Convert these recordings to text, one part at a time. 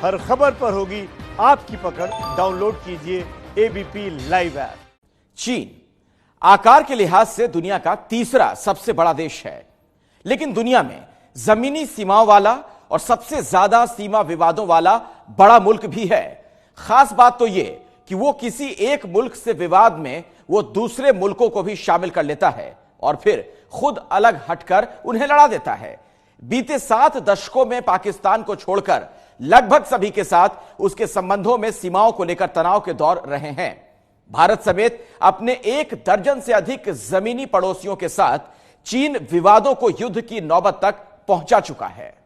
हर खबर पर होगी आपकी पकड़। डाउनलोड कीजिए एबीपी लाइव ऐप। चीन आकार के लिहाज से दुनिया का तीसरा सबसे बड़ा देश है, लेकिन दुनिया में जमीनी सीमाओं वाला और सबसे ज्यादा सीमा विवादों वाला बड़ा मुल्क भी है। खास बात तो यह कि वो किसी एक मुल्क से विवाद में वो दूसरे मुल्कों को भी शामिल कर लेता है और फिर खुद अलग हटकर उन्हें लड़ा देता है। बीते 7 दशकों में पाकिस्तान को छोड़कर लगभग सभी के साथ उसके संबंधों में सीमाओं को लेकर तनाव के दौर रहे हैं। भारत समेत अपने 1 दर्जन से अधिक जमीनी पड़ोसियों के साथ चीन विवादों को युद्ध की नौबत तक पहुंचा चुका है।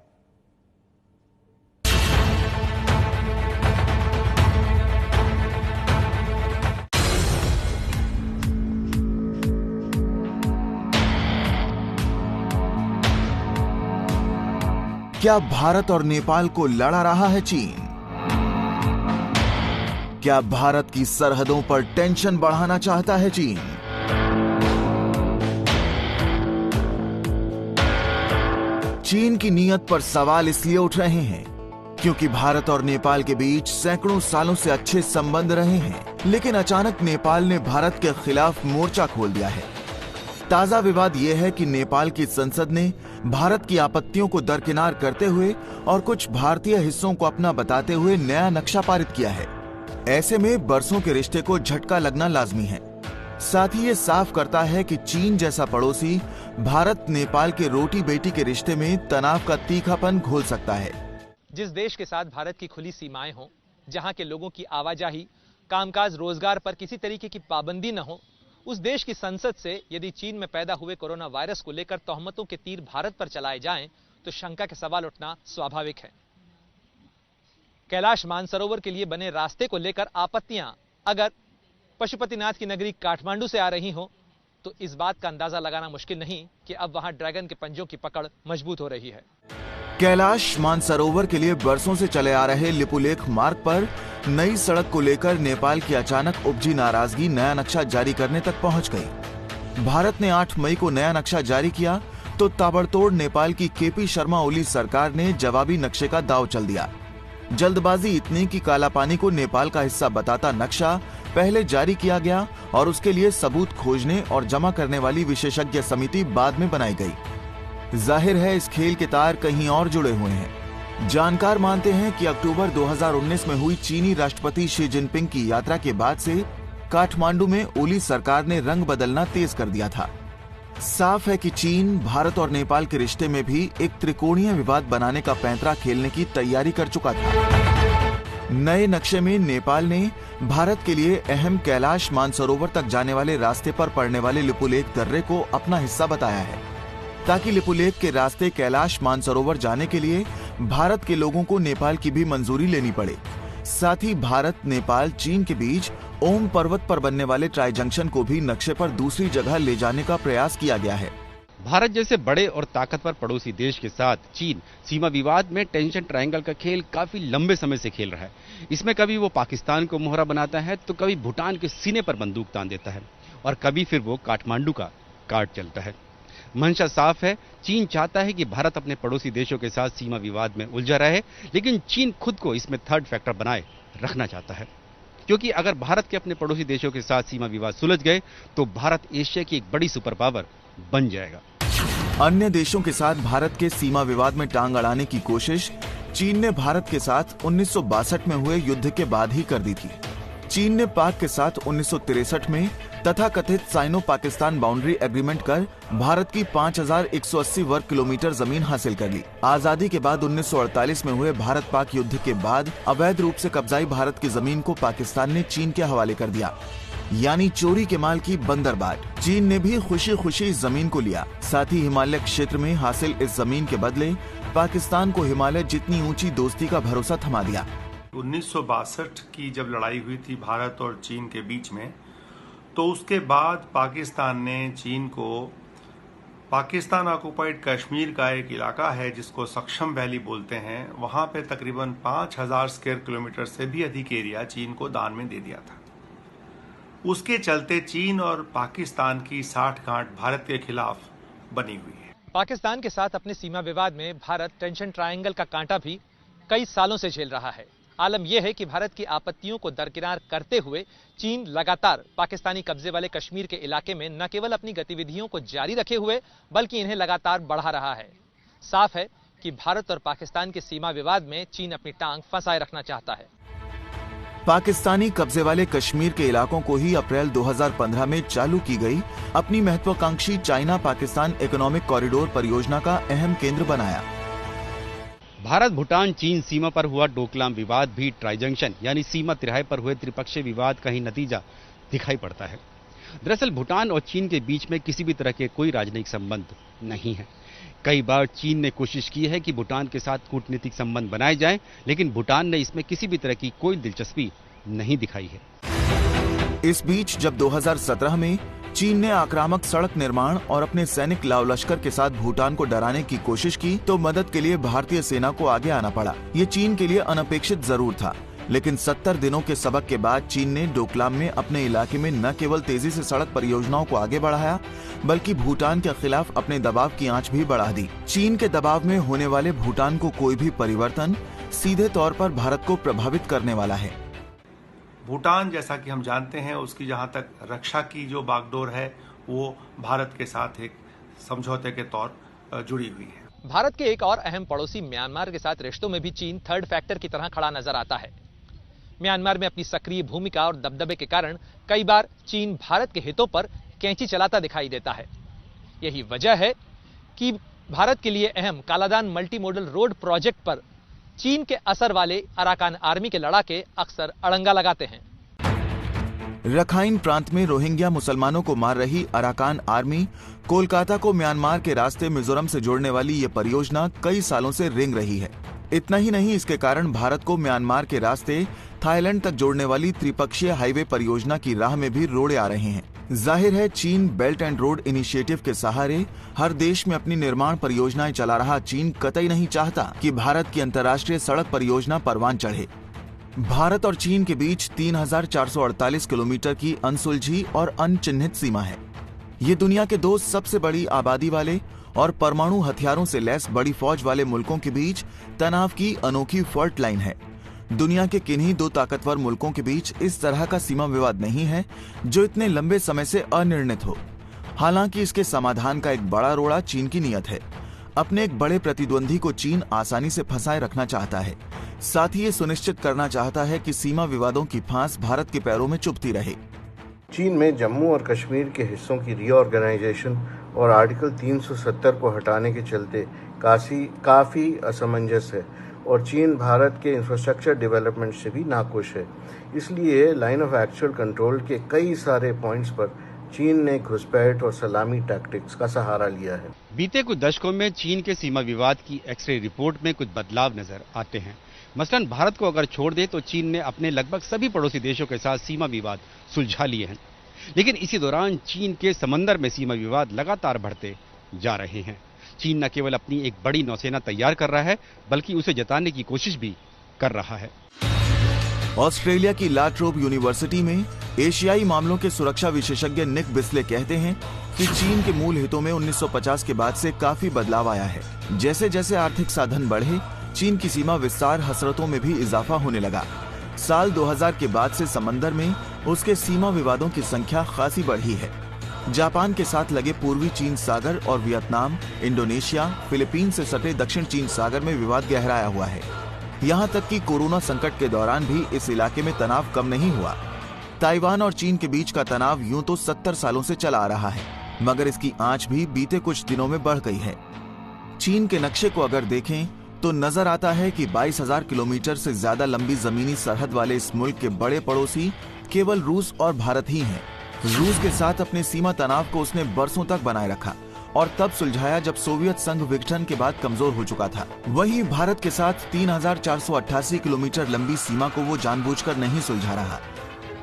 क्या भारत और नेपाल को लड़ा रहा है चीन? क्या भारत की सरहदों पर टेंशन बढ़ाना चाहता है चीन? चीन की नीयत पर सवाल इसलिए उठ रहे हैं क्योंकि भारत और नेपाल के बीच सैकड़ों सालों से अच्छे संबंध रहे हैं, लेकिन अचानक नेपाल ने भारत के खिलाफ मोर्चा खोल दिया है। ताजा विवाद यह है कि नेपाल की संसद ने भारत की आपत्तियों को दरकिनार करते हुए और कुछ भारतीय हिस्सों को अपना बताते हुए नया नक्शा पारित किया है। ऐसे में बरसों के रिश्ते को झटका लगना लाजमी है। साथ ही ये साफ करता है कि चीन जैसा पड़ोसी भारत नेपाल के रोटी बेटी के रिश्ते में तनाव का तीखापन घोल सकता है। जिस देश के साथ भारत की खुली सीमाएं हों, जहां के लोगों की आवाजाही, कामकाज, रोजगार पर किसी तरीके की पाबंदी न हो, उस देश की संसद से यदि चीन में पैदा हुए कोरोना वायरस को लेकर तोहमतों के तीर भारत पर चलाए जाएं, तो शंका के सवाल उठना स्वाभाविक है। कैलाश मानसरोवर के लिए बने रास्ते को लेकर आपत्तियां अगर पशुपतिनाथ की नगरी काठमांडू से आ रही हो, तो इस बात का अंदाजा लगाना मुश्किल नहीं कि अब वहां ड्रैगन के पंजों की पकड़ मजबूत हो रही है। कैलाश मानसरोवर के लिए बरसों से चले आ रहे लिपुलेख मार्ग पर नई सड़क को लेकर नेपाल की अचानक उपजी नाराजगी नया नक्शा जारी करने तक पहुंच गई। भारत ने 8 मई को नया नक्शा जारी किया तो ताबड़तोड़ नेपाल की केपी शर्मा ओली सरकार ने जवाबी नक्शे का दांव चल दिया। जल्दबाजी इतनी कि कालापानी को नेपाल का हिस्सा बताता नक्शा पहले जारी किया गया और उसके लिए सबूत खोजने और जमा करने वाली विशेषज्ञ समिति बाद में बनाई गई। जाहिर है इस खेल के तार कहीं और जुड़े हुए हैं। जानकार मानते हैं कि अक्टूबर 2019 में हुई चीनी राष्ट्रपति शी जिनपिंग की यात्रा के बाद से काठमांडू में ओली सरकार ने रंग बदलना तेज कर दिया था। साफ है कि चीन भारत और नेपाल के रिश्ते में भी एक त्रिकोणीय विवाद बनाने का पैंतरा खेलने की तैयारी कर चुका था। नए नक्शे में नेपाल ने भारत के लिए अहम कैलाश मानसरोवर तक जाने वाले रास्ते पर पड़ने वाले लिपुलेख दर्रे को अपना हिस्सा बताया है, ताकि लिपुलेख के रास्ते कैलाश मानसरोवर जाने के लिए भारत के लोगों को नेपाल की भी मंजूरी लेनी पड़े। साथ ही भारत, नेपाल, चीन के बीच ओम पर्वत पर बनने वाले ट्राई जंक्शन को भी नक्शे पर दूसरी जगह ले जाने का प्रयास किया गया है। भारत जैसे बड़े और ताकतवर पड़ोसी देश के साथ चीन सीमा विवाद में टेंशन ट्रायंगल का खेल काफी लंबे समय से खेल रहा है। इसमें कभी वो पाकिस्तान को मोहरा बनाता है, तो कभी भूटान के सीने पर बंदूक तान देता है और कभी फिर वो काठमांडू का कार्ड चलता है। मंशा साफ है, चीन चाहता है कि भारत अपने पड़ोसी देशों के साथ सीमा विवाद में उलझा रहे, लेकिन चीन खुद को इसमें थर्ड फैक्टर बनाए रखना चाहता है, क्योंकि अगर भारत के अपने पड़ोसी देशों के साथ सीमा विवाद सुलझ गए तो भारत एशिया की एक बड़ी सुपर पावर बन जाएगा। अन्य देशों के साथ भारत के सीमा विवाद में टांग अड़ाने की कोशिश चीन ने भारत के साथ 1962 में हुए युद्ध के बाद ही कर दी थी। चीन ने पाक के साथ 1963 में तथा कथित साइनो पाकिस्तान बाउंड्री एग्रीमेंट कर भारत की 5180 वर्ग किलोमीटर जमीन हासिल कर ली। आजादी के बाद 1948 में हुए भारत पाक युद्ध के बाद अवैध रूप से कब्जाई भारत की जमीन को पाकिस्तान ने चीन के हवाले कर दिया, यानी चोरी के माल की बंदरबाट। चीन ने भी खुशी खुशी इस जमीन को लिया। साथ ही हिमालय क्षेत्र में हासिल इस जमीन के बदले पाकिस्तान को हिमालय जितनी ऊंची दोस्ती का भरोसा थमा दिया। 1962 की जब लड़ाई हुई थी भारत और चीन के बीच में, तो उसके बाद पाकिस्तान ने चीन को पाकिस्तान ऑक्युपाइड कश्मीर का एक इलाका है जिसको सक्षम वैली बोलते हैं, वहां पे तकरीबन 5000 स्क्वायर किलोमीटर से भी अधिक एरिया चीन को दान में दे दिया था। उसके चलते चीन और पाकिस्तान की साठगांठ भारत के खिलाफ बनी हुई है। पाकिस्तान के साथ अपने सीमा विवाद में भारत टेंशन ट्रायंगल का कांटा भी कई सालों से झेल रहा है। आलम यह है कि भारत की आपत्तियों को दरकिनार करते हुए चीन लगातार पाकिस्तानी कब्जे वाले कश्मीर के इलाके में न केवल अपनी गतिविधियों को जारी रखे हुए बल्कि इन्हें लगातार बढ़ा रहा है। साफ है कि भारत और पाकिस्तान के सीमा विवाद में चीन अपनी टांग फंसाए रखना चाहता है। पाकिस्तानी कब्जे वाले कश्मीर के इलाकों को ही अप्रैल 2015 में चालू की गई अपनी महत्वाकांक्षी चाइना पाकिस्तान इकोनॉमिक कॉरिडोर परियोजना का अहम केंद्र बनाया। भारत भूटान चीन सीमा पर हुआ डोकलाम विवाद भी ट्राई जंक्शन यानी सीमा तिराहे पर हुए त्रिपक्षीय विवाद का ही नतीजा दिखाई पड़ता है। दरअसल भूटान और चीन के बीच में किसी भी तरह के कोई राजनयिक संबंध नहीं है। कई बार चीन ने कोशिश की है कि भूटान के साथ कूटनीतिक संबंध बनाए जाएं, लेकिन भूटान ने इसमें किसी भी तरह की कोई दिलचस्पी नहीं दिखाई है। इस बीच जब 2017 में चीन ने आक्रामक सड़क निर्माण और अपने सैनिक लाव लश्कर के साथ भूटान को डराने की कोशिश की तो मदद के लिए भारतीय सेना को आगे आना पड़ा। ये चीन के लिए अनपेक्षित जरूर था, लेकिन 70 दिनों के सबक के बाद चीन ने डोकलाम में अपने इलाके में न केवल तेजी से सड़क परियोजनाओं को आगे बढ़ाया बल्कि भूटान के खिलाफ अपने दबाव की आंच भी बढ़ा दी। चीन के दबाव में होने वाले भूटान को कोई भी परिवर्तन सीधे तौर पर भारत को प्रभावित करने वाला है। भूटान जैसा कि हम जानते हैं उसकी जहां तक रक्षा की जो बागडोर है वो भारत के साथ एक समझौते के तौर जुड़ी हुई है। भारत के एक और अहम पड़ोसी म्यांमार के साथ रिश्तों में भी चीन थर्ड फैक्टर की तरह खड़ा नजर आता है। म्यांमार में अपनी सक्रिय भूमिका और दबदबे के कारण कई बार चीन भारत के हितों पर कैंची चलाता दिखाई देता है। यही वजह है कि भारत के लिए अहम Kaladan multi modal road project पर चीन के असर वाले अराकान आर्मी के लड़ाके अक्सर अड़ंगा लगाते हैं। रखाइन प्रांत में रोहिंग्या मुसलमानों को मार रही अराकान आर्मी कोलकाता को म्यांमार के रास्ते मिजोरम से जोड़ने वाली ये परियोजना कई सालों से रेंग रही है। इतना ही नहीं, इसके कारण भारत को म्यांमार के रास्ते थाईलैंड तक जोड़ने वाली त्रिपक्षीय हाईवे परियोजना की राह में भी रोड़े आ रहे हैं। जाहिर है चीन बेल्ट एंड रोड इनिशिएटिव के सहारे हर देश में अपनी निर्माण परियोजनाएं चला रहा चीन कतई नहीं चाहता कि भारत की अंतर्राष्ट्रीय सड़क परियोजना परवान चढ़े। भारत और चीन के बीच 3448 किलोमीटर की अनसुलझी और अनचिन्हित सीमा है। ये दुनिया के दो सबसे बड़ी आबादी वाले और परमाणु हथियारों से लैस बड़ी फौज वाले मुल्कों के बीच तनाव की अनोखी फॉल्ट लाइन है। दुनिया के किन्हीं दो ताकतवर मुल्कों के बीच इस तरह का सीमा विवाद नहीं है जो इतने लंबे समय से अनिर्णित हो। हालांकि इसके समाधान का एक बड़ा रोड़ा चीन की नीयत है। अपने एक बड़े प्रतिद्वंदी को चीन आसानी से फंसाए रखना चाहता है। साथ ही ये सुनिश्चित करना चाहता है कि सीमा विवादों की फांस भारत के पैरों में चुभती रहे। चीन में जम्मू और कश्मीर के हिस्सों की रीऑर्गेनाइजेशन और आर्टिकल 370 को हटाने के चलते काफी असमंजस है और चीन भारत के इंफ्रास्ट्रक्चर डेवलपमेंट से भी नाखुश है। इसलिए लाइन ऑफ एक्चुअल कंट्रोल के कई सारे पॉइंट्स पर चीन ने घुसपैठ और सलामी टैक्टिक्स का सहारा लिया है। बीते कुछ दशकों में चीन के सीमा विवाद की एक्सरे रिपोर्ट में कुछ बदलाव नजर आते हैं। मसलन भारत को अगर छोड़ दे तो चीन ने अपने लगभग सभी पड़ोसी देशों के साथ सीमा विवाद सुलझा लिए हैं, लेकिन इसी दौरान चीन के समंदर में सीमा विवाद लगातार बढ़ते जा रहे हैं। चीन न केवल अपनी एक बड़ी नौसेना तैयार कर रहा है बल्कि उसे जताने की कोशिश भी कर रहा है। ऑस्ट्रेलिया की ला ट्रोब यूनिवर्सिटी में एशियाई मामलों के सुरक्षा विशेषज्ञ निक बिस्ले कहते हैं कि चीन के मूल हितों में 1950 के बाद से काफी बदलाव आया है। जैसे जैसे आर्थिक साधन बढ़े, चीन की सीमा विस्तार हसरतों में भी इजाफा होने लगा। साल 2000 के बाद से समंदर में उसके सीमा विवादों की संख्या खासी बढ़ी है। जापान के साथ लगे पूर्वी चीन सागर और वियतनाम, इंडोनेशिया, फिलीपीन से सटे दक्षिण चीन सागर में विवाद गहराया हुआ है। यहाँ तक कि कोरोना संकट के दौरान भी इस इलाके में तनाव कम नहीं हुआ। ताइवान और चीन के बीच का तनाव यूं तो 70 सालों से चला आ रहा है, मगर इसकी आंच भी बीते कुछ दिनों में बढ़ गई है। चीन के नक्शे को अगर देखें तो नजर आता है कि 22,000 किलोमीटर से ज्यादा लंबी जमीनी सरहद वाले इस मुल्क के बड़े पड़ोसी केवल रूस और भारत ही हैं। रूस के साथ अपने सीमा तनाव को उसने बरसों तक बनाए रखा और तब सुलझाया जब सोवियत संघ विघटन के बाद कमजोर हो चुका था। वहीं भारत के साथ 3,488 किलोमीटर लंबी सीमा को वो जानबूझकर नहीं सुलझा रहा।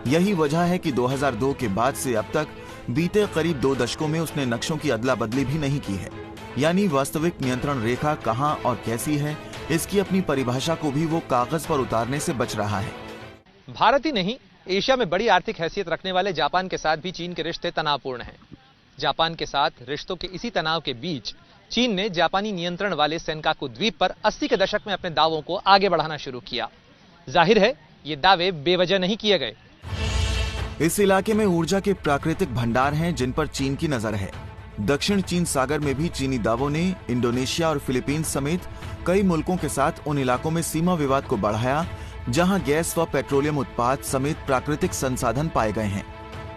यही वजह है कि 2002 के बाद से अब तक बीते करीब 2 दशकों में उसने नक्शों की अदला बदली भी नहीं की है। यानी वास्तविक नियंत्रण रेखा कहां और कैसी है, इसकी अपनी परिभाषा को भी वो कागज पर उतारने से बच रहा है। भारत ही नहीं, एशिया में बड़ी आर्थिक हैसियत रखने वाले जापान के साथ भी चीन के रिश्ते तनावपूर्ण हैं। जापान के साथ रिश्तों के इसी तनाव के बीच चीन ने जापानी नियंत्रण वाले सेनकाकू द्वीप पर 80 के दशक में अपने दावों को आगे बढ़ाना शुरू किया। जाहिर है ये दावे बेवजह नहीं किए गए। इस इलाके में ऊर्जा के प्राकृतिक भंडार हैं जिन पर चीन की नजर है। दक्षिण चीन सागर में भी चीनी दावों ने इंडोनेशिया और फिलीपींस समेत कई मुल्कों के साथ उन इलाकों में सीमा विवाद को बढ़ाया जहां गैस व पेट्रोलियम उत्पाद समेत प्राकृतिक संसाधन पाए गए हैं।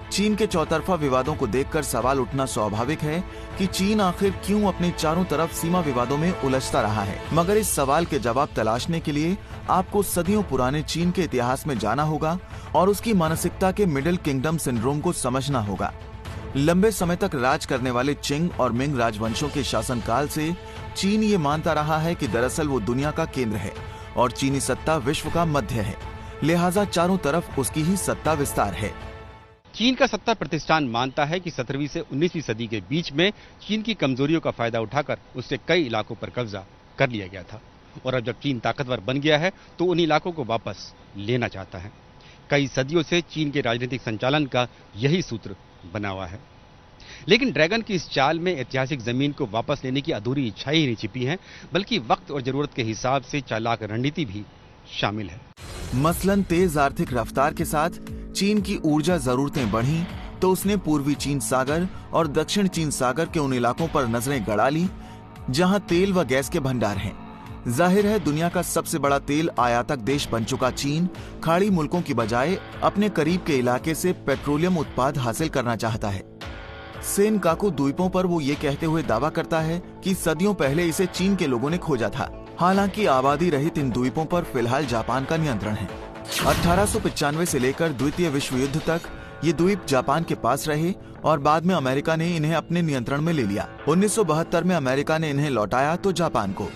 चीन के चौतरफा विवादों को देखकर सवाल उठना स्वाभाविक है कि चीन आखिर क्यों अपने चारों तरफ सीमा विवादों में उलझता रहा है। मगर इस सवाल के जवाब तलाशने के लिए आपको सदियों पुराने चीन के इतिहास में जाना होगा और उसकी मानसिकता के मिडिल किंगडम सिंड्रोम को समझना होगा। लंबे समय तक राज करने वाले चिंग और मिंग राजवंशों के शासनकाल से चीन ये मानता रहा है कि दरअसल वो दुनिया का केंद्र है और चीनी सत्ता विश्व का मध्य है, लिहाजा चारों तरफ उसकी ही सत्ता विस्तार है। चीन का सत्ता प्रतिष्ठान मानता है कि 17वीं से 19वीं सदी के बीच में चीन की कमजोरियों का फायदा उठाकर उससे कई इलाकों पर कब्जा कर लिया गया था और अब जब चीन ताकतवर बन गया है तो उन इलाकों को वापस लेना चाहता है। कई सदियों से चीन के राजनीतिक संचालन का यही सूत्र बना हुआ है। लेकिन ड्रैगन की इस चाल में ऐतिहासिक जमीन को वापस लेने की अधूरी इच्छा ही नहीं छिपी है, बल्कि वक्त और जरूरत के हिसाब से चालाक रणनीति भी शामिल है। मसलन तेज आर्थिक रफ्तार के साथ चीन की ऊर्जा जरूरतें बढ़ी तो उसने पूर्वी चीन सागर और दक्षिण चीन सागर के उन इलाकों पर नजरें गड़ा ली जहां तेल व गैस के भंडार हैं। जाहिर है दुनिया का सबसे बड़ा तेल आयातक देश बन चुका चीन खाड़ी मुल्कों की बजाय अपने करीब के इलाके से पेट्रोलियम उत्पाद हासिल करना चाहता है। सेनकाकू द्वीपों पर वो ये कहते हुए दावा करता है कि सदियों पहले इसे चीन के लोगों ने खोजा था। हालांकि आबादी रहित इन द्वीपों पर फिलहाल जापान का नियंत्रण है। 1895 से लेकर द्वितीय विश्व युद्ध तक ये द्वीप जापान के पास रहे और बाद में अमेरिका ने इन्हें अपने नियंत्रण में ले लिया। 1972 में अमेरिका ने इन्हें लौटाया तो जापान को।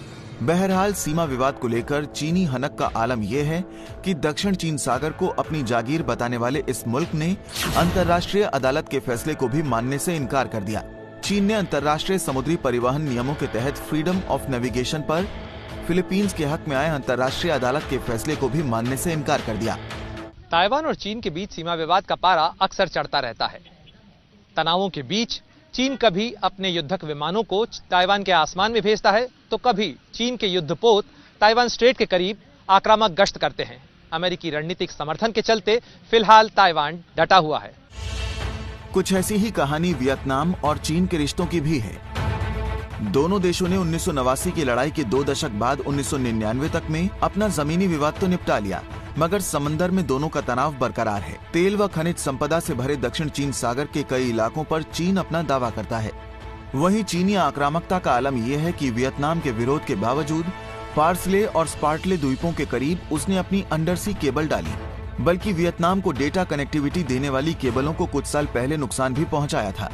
बहरहाल सीमा विवाद को लेकर चीनी हनक का आलम यह है कि दक्षिण चीन सागर को अपनी जागीर बताने वाले इस मुल्क ने अंतर्राष्ट्रीय अदालत के फैसले को भी मानने से इनकार कर दिया। चीन ने अंतर्राष्ट्रीय समुद्री परिवहन नियमों के तहत फ्रीडम ऑफ नेविगेशन पर फिलीपींस के हक में आए अंतर्राष्ट्रीय अदालत के फैसले को भी मानने से इनकार कर दिया। ताइवान और चीन के बीच सीमा विवाद का पारा अक्सर चढ़ता रहता है। तनावों के बीच चीन कभी अपने युद्धक विमानों को ताइवान के आसमान में भेजता है तो कभी चीन के युद्धपोत ताइवान स्ट्रेट के करीब आक्रामक गश्त करते हैं। अमेरिकी रणनीतिक समर्थन के चलते फिलहाल ताइवान डटा हुआ है। कुछ ऐसी ही कहानी वियतनाम और चीन के रिश्तों की भी है। दोनों देशों ने 1989 की लड़ाई के 2 दशक बाद 1999 तक में अपना जमीनी विवाद तो निपटा लिया, मगर समंदर में दोनों का तनाव बरकरार है। तेल व खनिज संपदा से भरे दक्षिण चीन सागर के कई इलाकों पर चीन अपना दावा करता है। वहीं चीनी आक्रामकता का आलम यह है कि वियतनाम के विरोध के बावजूद पार्सले और स्पार्टले द्वीपों के करीब उसने अपनी अंडरसी केबल डाली, बल्कि वियतनाम को डेटा कनेक्टिविटी देने वाली केबलों को कुछ साल पहले नुकसान भी पहुंचाया था।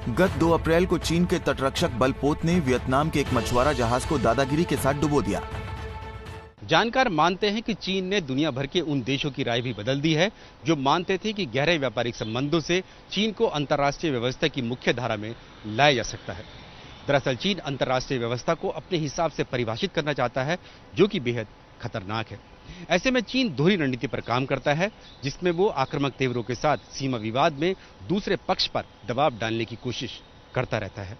गत 2 अप्रैल को चीन के तटरक्षक बल पोत ने वियतनाम के एक मछुआरा जहाज को दादागिरी के साथ डुबो दिया। जानकार मानते हैं कि चीन ने दुनिया भर के उन देशों की राय भी बदल दी है जो मानते थे कि गहरे व्यापारिक संबंधों से चीन को अंतर्राष्ट्रीय व्यवस्था की मुख्य धारा में लाया जा सकता है। दरअसल चीन अंतर्राष्ट्रीय व्यवस्था को अपने हिसाब से परिभाषित करना चाहता है, जो कि बेहद खतरनाक है। ऐसे में चीन दोहरी रणनीति पर काम करता है, जिसमें वो आक्रामक तेवरों के साथ सीमा विवाद में दूसरे पक्ष पर दबाव डालने की कोशिश करता रहता है।